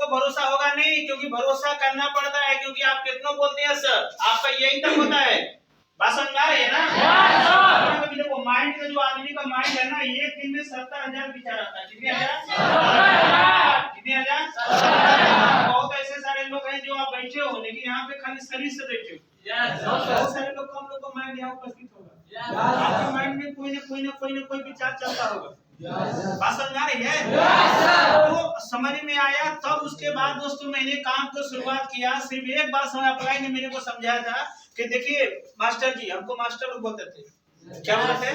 भरोसा होगा नहीं, क्योंकि भरोसा करना पड़ता है, क्योंकि आप कितना बोलते हैं सर, आपका यही तक होता है। बात समझ आ रही है ना? देखो माइंड का जो आदमी का माइंड है ना, एक दिन में 70,000 विचार आता है। कितने हजार? कितने हजार? बहुत ऐसे सारे लोग हैं जो आप बैठे हो, लेकिन यहाँ पे खाली शरीर से बैठे हो। बहुत सारे लोग, कम लोग का माइंड यहाँ उपस्थित होगा, आपके माइंड में कोई ना कोई विचार चलता होगा। बात समझ आ रही है? तो समझ में आया, तब उसके बाद दोस्तों मैंने काम को शुरुआत किया। सिर्फ एक बात समझ अप्लाई ने मेरे को समझाया था कि देखिए मास्टर जी, हमको मास्टर लोग बोलते थे, क्या बोलते थे?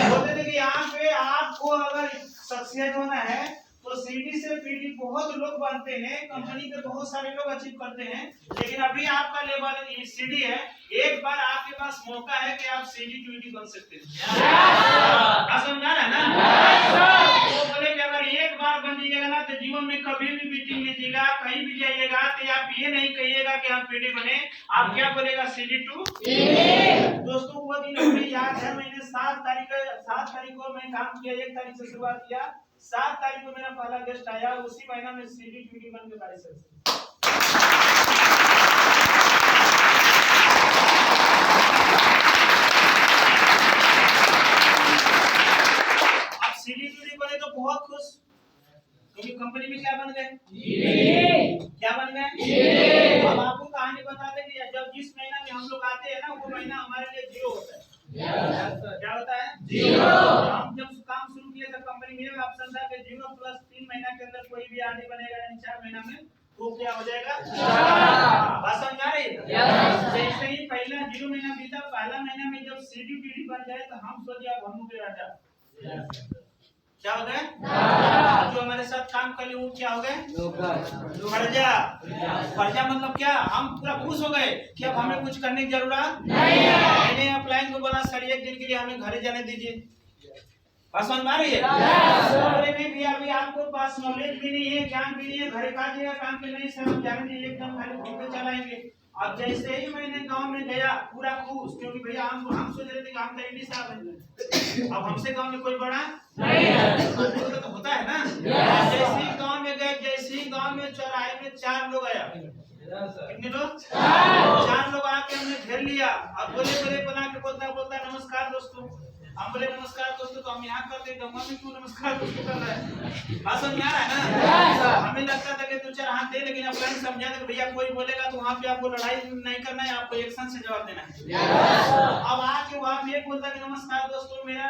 बोलते थे कि यहाँ पे आपको अगर सक्सेस होना है तो सीडी से पीडी बहुत लोग बनते हैं, कंपनी के बहुत सारे लोग अचीव करते हैं, लेकिन अभी आपका लेवल सीडी है। एक बार आपके पास मौका है कि आप सीडी पीडी बन सकते हैं। समझा रहा है ना? तो बोले कि अगर एक बार बन जाइएगा ना तो जीवन में कभी भी मीटिंग लीजिएगा, कहीं भी जाइएगा तो आप ये नहीं कहिएगा कि हम पीडी बने, आप क्या बोलेगा? CD two. दोस्तों वो दिन मुझे याद है, मैंने 7 तारीख को मैं काम किया, 1 तारीख से शुरुआत किया, 7 तारीख को मेरा पहला गेस्ट आया, उसी महीना में सीडी पीडी बन के बारिश से। अब सीडी पीडी बने तो बहुत खुश, क्योंकि कंपनी में क्या बन गए? क्या बन गए? अब आपको कहानी बता दें कि जब जिस महीना में हम लोग आते हैं ना, वो महीना हमारे लिए 0 होता है। क्या होता है? 0। हम जब काम शुरू किए थे कंपनी में, ऑप्शन था कि 0 + 3 महीना के अंदर कोई भी आरडी बनेगा, यानी 4 महीना में, तो क्या हो जाएगा? बात समझ आ रही है? जैसे ही पहला 0 महीना बीता, पहला महीना में जब सीडी पीडी बन जाए तो हम सोचे अब हम के राजा क्या हो गए? जो हमारे साथ काम कर वो क्या हो गए? फर्जा। फर्जा मतलब क्या? हम पूरा खुश हो गए कि अब हमें कुछ करने की जरूरत नहीं है। मैंने अप्लाइन को बोला सर 1 दिन के लिए हमें घर जाने दीजिए। समझ में आ रही है? में भी अभी आपको पास नॉलेज भी नहीं है, ज्ञान भी नहीं है, घर का जगह काम पे नहीं सर, हम जाने दीजिए, एकदम खाली घूमते चलाएंगे। अब जैसे ही मैंने गांव में गया पूरा खुश, क्योंकि भैया हम सोच रहे थे कि हम तो इंडी साहब हैं, अब हमसे गांव में कोई बड़ा नहीं है, तो होता है ना। जैसे ही गांव में गए, जैसे ही गांव में चौराहे में 4 लोग आया। कितने लोग? 4 लोग आके हमने घेर लिया और बोले बना के बोलता नमस्कार दोस्तों। हम बोले नमस्कार दोस्तों, तो हम यहाँ करते गंगा में क्यों नमस्कार दोस्तों कर रहे हैं? बात समझ आ रहा है ना? हमें लगता था कि 2-4 हाथ दे, लेकिन अप्लाई समझा था भैया कोई बोलेगा तो वहाँ पे आपको लड़ाई नहीं करना है, आपको एक्शन से जवाब देना है। अब आके वहाँ पे एक बोलता कि नमस्कार दोस्तों, मेरा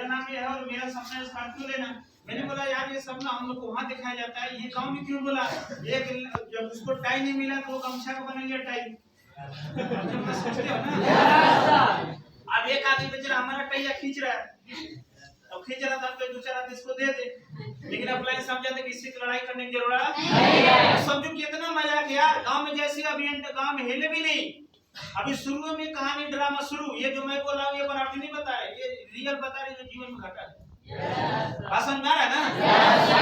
नाम ये है और मेरा सपना स्कॉर्पियो लेना। मैंने बोला यार ये सपना हम लोग को वहाँ दिखाया जाता है, ये गाँव में क्यों बोला? एक जब उसको टाई नहीं मिला तो वो गमछा को बनेंगे टाई। सोचते हो ना? अब एक आदमी बेचारा हमारा टैया खींच रहा है, अब खींच रहा था तो 2-4 आदमी इसको दे दे, लेकिन अप्लाई समझा था कि इससे लड़ाई करने की जरूरत नहीं है। समझो कितना मजा किया। गांव में जैसे अभी गांव में हिले भी नहीं, अभी शुरू में कहानी ड्रामा शुरू। ये जो मैं बोल रहा हूँ ये बनावटी नहीं बता रहे, ये रियल बता रहे जो जीवन में घटा है। भाषण में आ रहा है ना?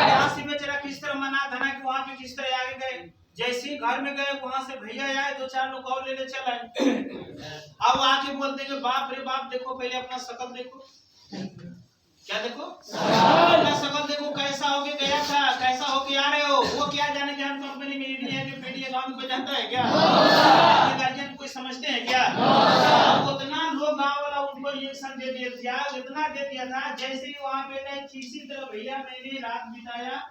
यहाँ से बेचारा किस तरह मना धना कि वहाँ पे किस तरह आगे गए। जैसे ही घर में गए वहां से भैया आए, 2-4 लोग और लेने चल आए। अब आके बोलते हैं बाप रे बाप, देखो पहले अपना शकल देखो। क्या देखो? अपना शकल देखो, कैसा होके गया था, कैसा होके आ रहे हो। वो क्या जाने कि हम कंपनी में इंडिया के पीडीए गांव में कोई जानता है क्या? गार्जियन कोई समझते हैं क्या? उतना लोग गांव वाला उनको रिएक्शन दे दिया, इतना दे दिया था। जैसे ही वहां पे गए, इसी तरह भैया मैंने रात बिताया।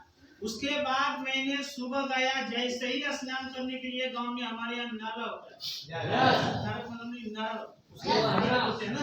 उसके बाद मैंने सुबह गया, जैसे ही स्नान करने के लिए गांव में हमारे यहाँ नाला होता है, नाला होते हैं ना,